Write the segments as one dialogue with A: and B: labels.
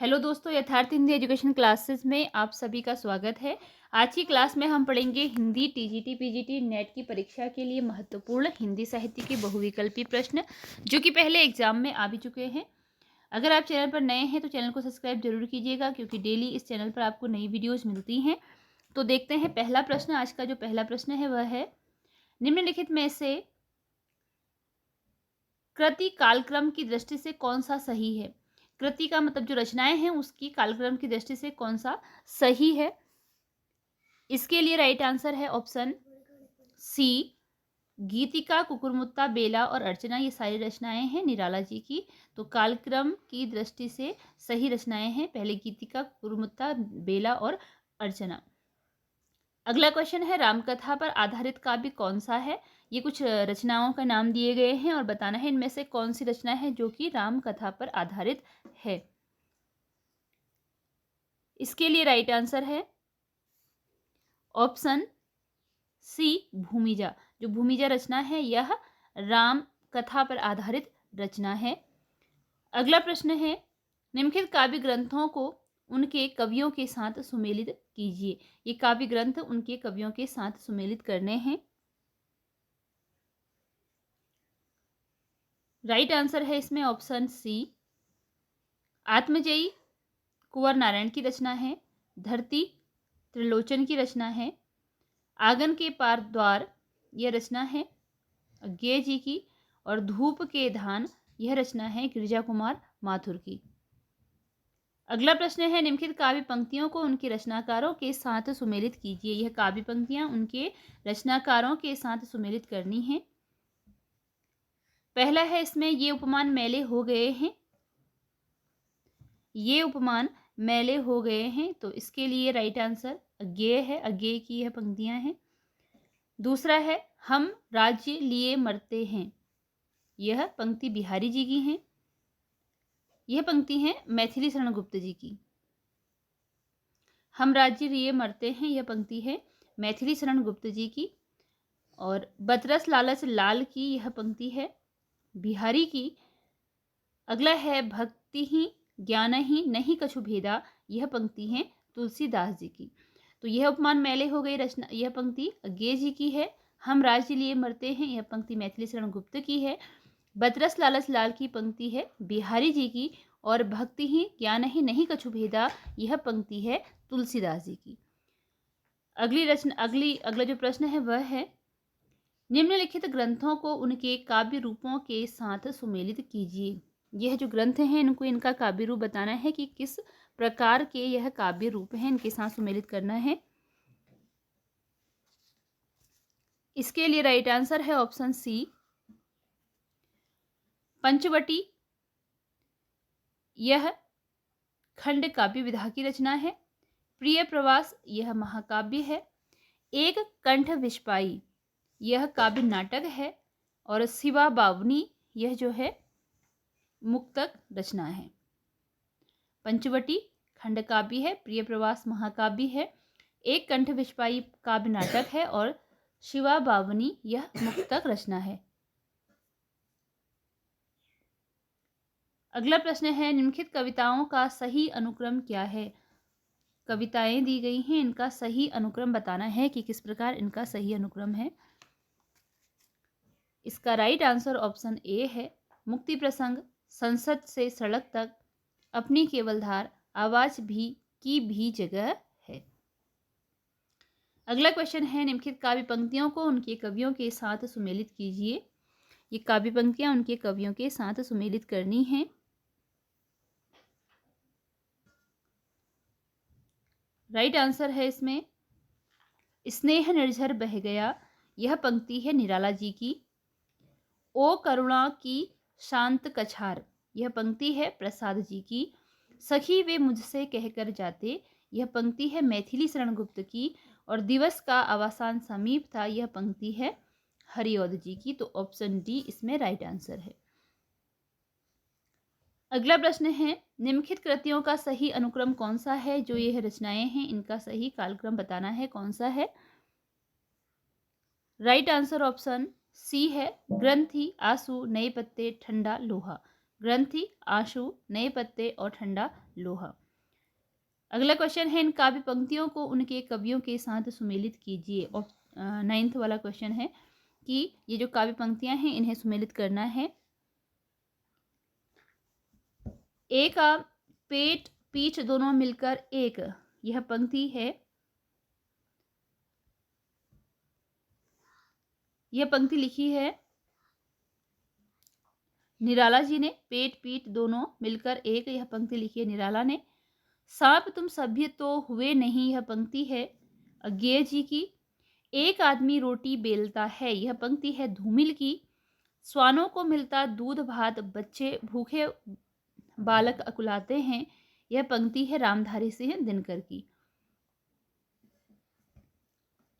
A: Hello दोस्तों, यथार्थ Hindi education classes में आप सभी का स्वागत है। आज की क्लास में हम पढ़ेंगे हिंदी टीजीटी पीजीटी नेट की परीक्षा के लिए महत्वपूर्ण हिंदी साहित्य के बहुविकल्पी प्रश्न जो कि पहले एग्जाम में आ भी चुके हैं। अगर आप चैनल पर नए हैं तो चैनल को सब्सक्राइब जरूर कीजिएगा क्योंकि डेली इस चैनल पर आपको नई वीडियोज़ मिलती हैं। तो देखते हैं पहला प्रश्न। आज का जो पहला प्रश्न है वह है, निम्नलिखित में से कृति कालक्रम की दृष्टि से कौन सा सही है। कृति का मतलब जो रचनाएं हैं उसकी कालक्रम की दृष्टि से कौन सा सही है। इसके लिए राइट आंसर है ऑप्शन सी, गीतिका, कुकुरमुत्ता, बेला और अर्चना। ये सारी रचनाएं हैं निराला जी की। तो कालक्रम की दृष्टि से सही रचनाएं हैं पहले गीतिका, कुकुरमुत्ता, बेला और अर्चना। अगला क्वेश्चन है, रामकथा पर आधारित काव्य कौन सा है। ये कुछ रचनाओं का नाम दिए गए हैं और बताना है इनमें से कौन सी रचना है जो कि रामकथा पर आधारित है। इसके लिए राइट आंसर है ऑप्शन सी, भूमिजा। जो भूमिजा रचना है यह राम कथा पर आधारित रचना है। अगला प्रश्न है, निम्नलिखित काव्य ग्रंथों को उनके कवियों के साथ सुमेलित कीजिए। ये काव्य ग्रंथ उनके कवियों के साथ सुमेलित करने हैं। राइट आंसर है इसमें ऑप्शन सी, आत्मजयी कुंवर नारायण की रचना है, धरती त्रिलोचन की रचना है, आंगन के पार द्वार यह रचना है अज्ञेय जी की, और धूप के धान यह रचना है गिरिजा कुमार माथुर की। अगला प्रश्न है, निम्नलिखित काव्य पंक्तियों को उनके रचनाकारों के साथ सुमेलित कीजिए। यह काव्य पंक्तियां उनके रचनाकारों के साथ सुमेलित करनी है। पहला है इसमें, ये उपमान मैले हो गए हैं। ये उपमान मैले हो गए हैं, तो इसके लिए राइट आंसर अज्ञेय है। अज्ञेय की यह पंक्तियां हैं। दूसरा है, हम राज्य लिए मरते हैं। यह पंक्ति बिहारी जी की हैं। यह पंक्ति है मैथिली शरण गुप्त जी की। हम राज्य लिए मरते हैं यह पंक्ति है मैथिली शरण गुप्त जी की। और बतरस लालच लाल की यह पंक्ति है बिहारी की। अगला है, भक्ति ही ज्ञान ही नहीं कछु भेदा, यह पंक्ति है तुलसीदास जी की। तो यह उपमान मैले हो गई रचना, यह पंक्ति अज्ञेय जी की है। हम राज्य लिए मरते हैं यह पंक्ति मैथिली शरण गुप्त की है। बतरस लालच लाल की पंक्ति है बिहारी जी की। और भक्ति ही ज्ञान ही नहीं कछु भेदा यह पंक्ति है तुलसीदास जी की। अगला जो प्रश्न है वह है, निम्नलिखित ग्रंथों को उनके काव्य रूपों के साथ सुमेलित कीजिए। यह जो ग्रंथ हैं इनको इनका काव्य रूप बताना है कि किस प्रकार के यह काव्य रूप हैं, इनके साथ सुमेलित करना है। इसके लिए राइट आंसर है ऑप्शन सी, पंचवटी। यह खंड काव्य विधा की रचना है। प्रिय प्रवास यह महाकाव्य है। एक कंठ विस्पाई यह काव्य नाटक है। और शिवा बावनी यह जो है मुक्तक रचना है। पंचवटी खंड काव्य है, प्रिय प्रवास महाकाव्य है, एक कंठ विस्पाई काव्य नाटक है और शिवा बावनी यह मुक्तक रचना है। अगला प्रश्न है, निम्नलिखित कविताओं का सही अनुक्रम क्या है। कविताएं दी गई हैं, इनका सही अनुक्रम बताना है कि किस प्रकार इनका सही अनुक्रम है। इसका राइट आंसर ऑप्शन ए है, मुक्ति प्रसंग, संसद से सड़क तक, अपनी केवलधार, आवाज भी की भी जगह है। अगला क्वेश्चन है, निम्नलिखित काव्य पंक्तियों को उनके कवियों के साथ सुमेलित कीजिए। ये काव्य पंक्तियां उनके कवियों के साथ सुमेलित करनी है। राइट आंसर है इसमें, स्नेह निर्झर बह गया यह पंक्ति है निराला जी की। ओ करुणा की शांत कछार यह पंक्ति है प्रसाद जी की। सखी वे मुझसे कहकर जाते यह पंक्ति है मैथिली शरण गुप्त की। और दिवस का अवसान समीप था यह पंक्ति है हरिऔध जी की। तो ऑप्शन डी इसमें राइट आंसर है। अगला प्रश्न है, निम्नलिखित कृतियों का सही अनुक्रम कौन सा है। जो यह रचनाएं हैं इनका सही कालक्रम बताना है कौन सा है। राइट आंसर ऑप्शन सी है, ग्रंथि, आंसू, नए पत्ते, ठंडा, लोहा। ग्रंथि, आंसू, नए पत्ते और ठंडा लोहा। अगला क्वेश्चन है, इन काव्य पंक्तियों को उनके कवियों के साथ सुमेलित कीजिए। और 9th वाला क्वेश्चन है कि ये जो काव्य पंक्तियां हैं इन्हें सुमेलित करना है। एक पेट पीठ दोनों मिलकर एक, यह पंक्ति है। यह पंक्ति लिखी है निराला जी ने। पेट पीठ दोनों मिलकर एक, यह पंक्ति लिखी है निराला ने। सांप तुम सभ्य तो हुए नहीं, यह पंक्ति है अज्ञेय जी की। एक आदमी रोटी बेलता है, यह पंक्ति है धूमिल की। स्वानों को मिलता दूध भात, बच्चे भूखे बालक अकुलाते हैं, यह पंक्ति है रामधारी सिंह दिनकर की।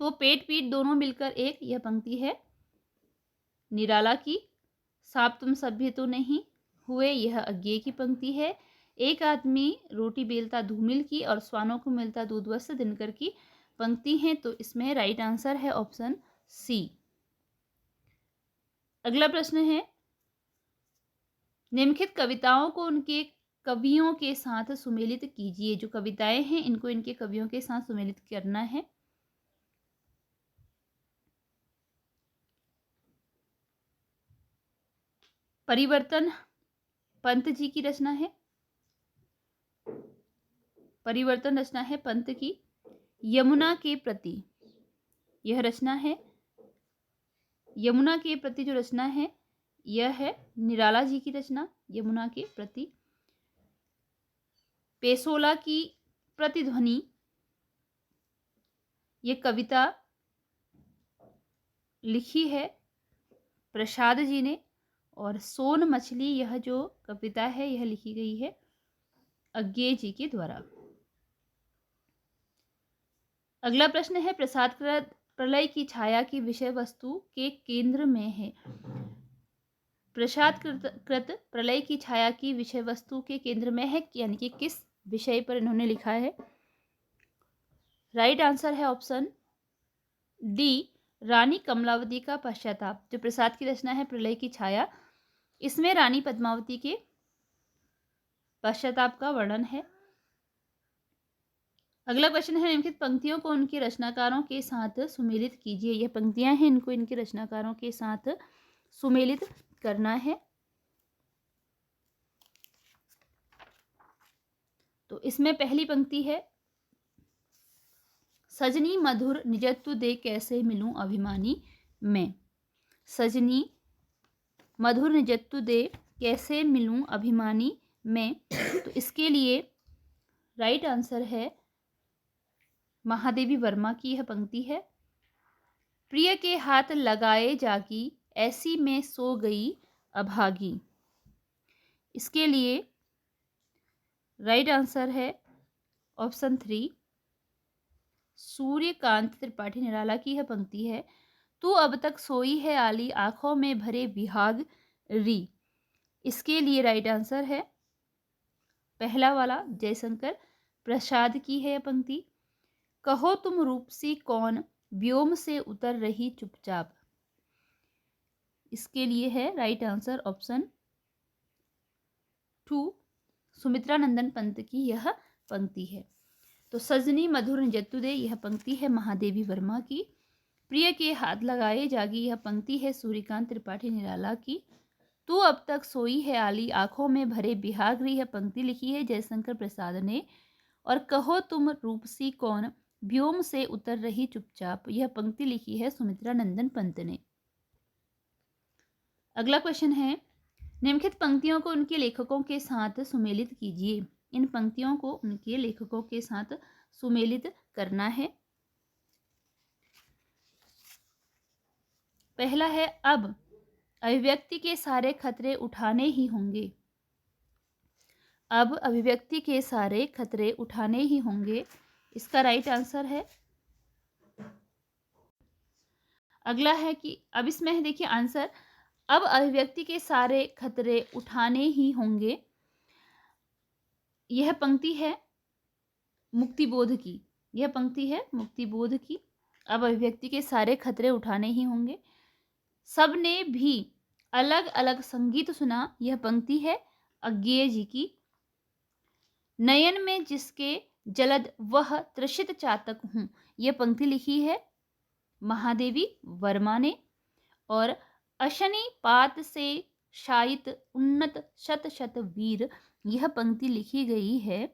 A: तो पेट पीठ दोनों मिलकर एक, यह पंक्ति है निराला की। सांप तुम सभ्य तो नहीं हुए, यह अज्ञेय की पंक्ति है। एक आदमी रोटी बेलता धूमिल की, और स्वानों को मिलता दूध वत्स दिनकर की पंक्ति है। तो इसमें राइट आंसर है ऑप्शन सी। अगला प्रश्न है, निम्नलिखित कविताओं को उनके कवियों के साथ सुमेलित कीजिए। जो कविताएं हैं इनको इनके कवियों के साथ सुमेलित करना है। परिवर्तन पंत जी की रचना है। परिवर्तन रचना है पंत की। यमुना के प्रति, यह रचना है। यमुना के प्रति जो रचना है यह है निराला जी की रचना, यमुना के प्रति। पेसोला की प्रतिध्वनि, ये कविता लिखी है प्रसाद जी ने। और सोन मछली, यह जो कविता है यह लिखी गई है अज्ञेय जी के द्वारा। अगला प्रश्न है, प्रसाद कृत प्रलय की छाया की विषय वस्तु के केंद्र में है। प्रसाद कृत प्रलय की छाया की विषय वस्तु के केंद्र में है, यानी कि किस विषय पर इन्होंने लिखा है। राइट आंसर है ऑप्शन डी, रानी कमलावती का पश्चाताप। जो प्रसाद की रचना है प्रलय की छाया, इसमें रानी पद्मावती के पश्चाताप का वर्णन है। अगला क्वेश्चन है, निम्नलिखित पंक्तियों को उनके रचनाकारों के साथ सुमेलित कीजिए। यह पंक्तियां हैं, इनको इनके रचनाकारों के साथ सुमेलित करना है। तो इसमें पहली पंक्ति है, सजनी मधुर निजत्व दे कैसे मिलूं अभिमानी मैं। सजनी मधुर निजत्व दे कैसे मिलूं अभिमानी मैं। तो इसके लिए राइट आंसर है महादेवी वर्मा की यह पंक्ति है। प्रिय के हाथ लगाए जागी, ऐसी में सो गई अभागी। इसके लिए राइट आंसर है ऑप्शन 3, सूर्यकांत त्रिपाठी निराला की यह पंक्ति है। तू अब तक सोई है आली, आंखों में भरे विहाग री। इसके लिए राइट आंसर है पहला वाला, जयशंकर प्रसाद की है यह पंक्ति। कहो तुम रूपसी कौन, व्योम से उतर रही चुपचाप। इसके लिए है राइट आंसर ऑप्शन 2, सुमित्रा नंदन पंत की यह पंक्ति है। तो सजनी मधुर निजत्व दे, यह पंक्ति है महादेवी वर्मा की। प्रिय के हाथ लगाए जागी, यह पंक्ति है सूर्यकांत त्रिपाठी निराला की। तू अब तक सोई है आली, आंखों में भरे बिहागरी, यह पंक्ति लिखी है जयशंकर प्रसाद ने। और कहो तुम रूपसी कौन, व्योम से उतर रही चुपचाप, यह पंक्ति लिखी है सुमित्रा नंदन पंत ने। अगला क्वेश्चन है, निम्नलिखित पंक्तियों को उनके लेखकों के साथ सुमेलित कीजिए। इन पंक्तियों को उनके लेखकों के साथ सुमेलित करना है। पहला है, अब अभिव्यक्ति के सारे खतरे उठाने ही होंगे। अब अभिव्यक्ति के सारे खतरे उठाने ही होंगे, इसका राइट आंसर है। अगला है कि अब इसमें है, देखिए आंसर, अब अभिव्यक्ति के सारे खतरे उठाने ही होंगे, यह पंक्ति है मुक्तिबोध की। यह पंक्ति है मुक्तिबोध की। अब अभिव्यक्ति के सारे खतरे उठाने ही होंगे। सबने भी अलग अलग संगीत सुना, यह पंक्ति है अज्ञेय जी की। नयन में जिसके जलद वह त्रषित चातक हूँ, यह पंक्ति लिखी है महादेवी वर्मा ने। और अशनि पात से शायित उन्नत शत शत वीर, यह पंक्ति लिखी गई है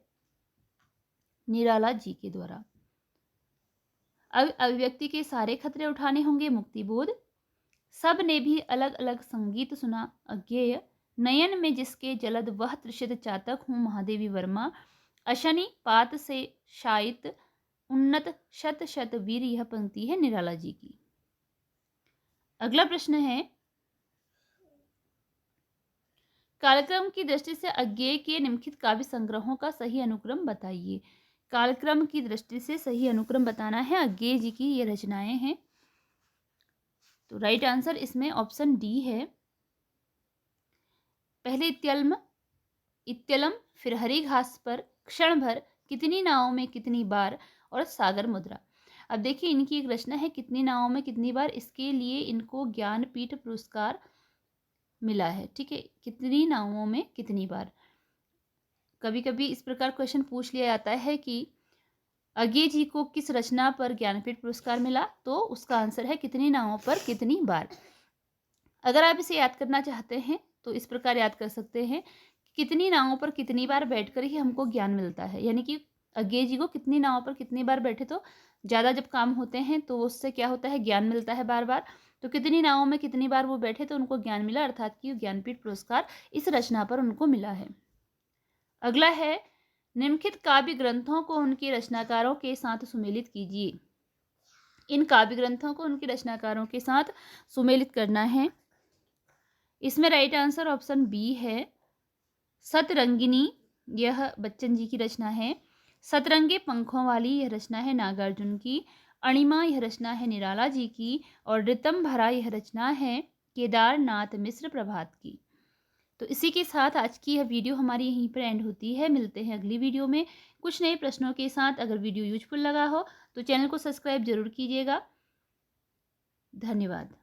A: निराला जी के द्वारा। अब अभिव्यक्ति के सारे खतरे उठाने होंगे मुक्ति बोध। सब ने भी अलग अलग संगीत सुना अज्ञेय, नयन में जिसके जलद वह त्रिषित चातक हूँ महादेवी वर्मा, अशनि पात से शायित उन्नत शत शत वीर, यह पंक्ति है निराला जी की। अगला प्रश्न है, कालक्रम की दृष्टि से अज्ञेय के निम्नलिखित काव्य संग्रहों का सही अनुक्रम बताइए। कालक्रम की दृष्टि से सही अनुक्रम बताना है। अज्ञेय जी की ये रचनाएं हैं, तो राइट आंसर इसमें ऑप्शन डी है। पहले इत्यलम, फिर हरी घास पर, क्षण भर, कितनी नावों में कितनी बार, और सागर मुद्रा। अब देखिए इनकी एक रचना है कितनी नावों में कितनी बार, इसके लिए इनको ज्ञानपीठ पुरस्कार मिला है। ठीक है, कितनी नावों में कितनी बार। कभी कभी इस प्रकार क्वेश्चन पूछ लिया जाता है कि अज्ञेय जी को किस रचना पर ज्ञानपीठ पुरस्कार मिला, तो उसका आंसर है कितनी नावों पर कितनी बार। अगर आप इसे याद करना चाहते हैं तो इस प्रकार याद कर सकते हैं, कितनी नावों पर कितनी बार बैठकर ही हमको ज्ञान मिलता है। यानी कि अज्ञेय जी को कितनी नावों पर कितनी बार बैठे तो ज़्यादा जब काम होते हैं तो उससे क्या होता है, ज्ञान मिलता है बार बार। तो कितनी नावों में कितनी बार वो बैठे तो उनको ज्ञान मिला, अर्थात कि ज्ञानपीठ पुरस्कार इस रचना पर उनको मिला है। अगला है, निम्नलिखित काव्य ग्रंथों को उनके रचनाकारों के साथ सुमेलित कीजिए। इन काव्य ग्रंथों को उनके रचनाकारों के साथ सुमेलित करना है। इसमें राइट आंसर ऑप्शन बी है सतरंगिनी, यह बच्चन जी की रचना है। सतरंगे पंखों वाली, यह रचना है नागार्जुन की। अणिमा, यह रचना है निराला जी की। और रितम भरा, यह रचना है केदारनाथ मिश्र प्रभात की। तो इसी के साथ आज की यह वीडियो हमारी यहीं पर एंड होती है। मिलते हैं अगली वीडियो में कुछ नए प्रश्नों के साथ। अगर वीडियो यूजफुल लगा हो तो चैनल को सब्सक्राइब जरूर कीजिएगा। धन्यवाद।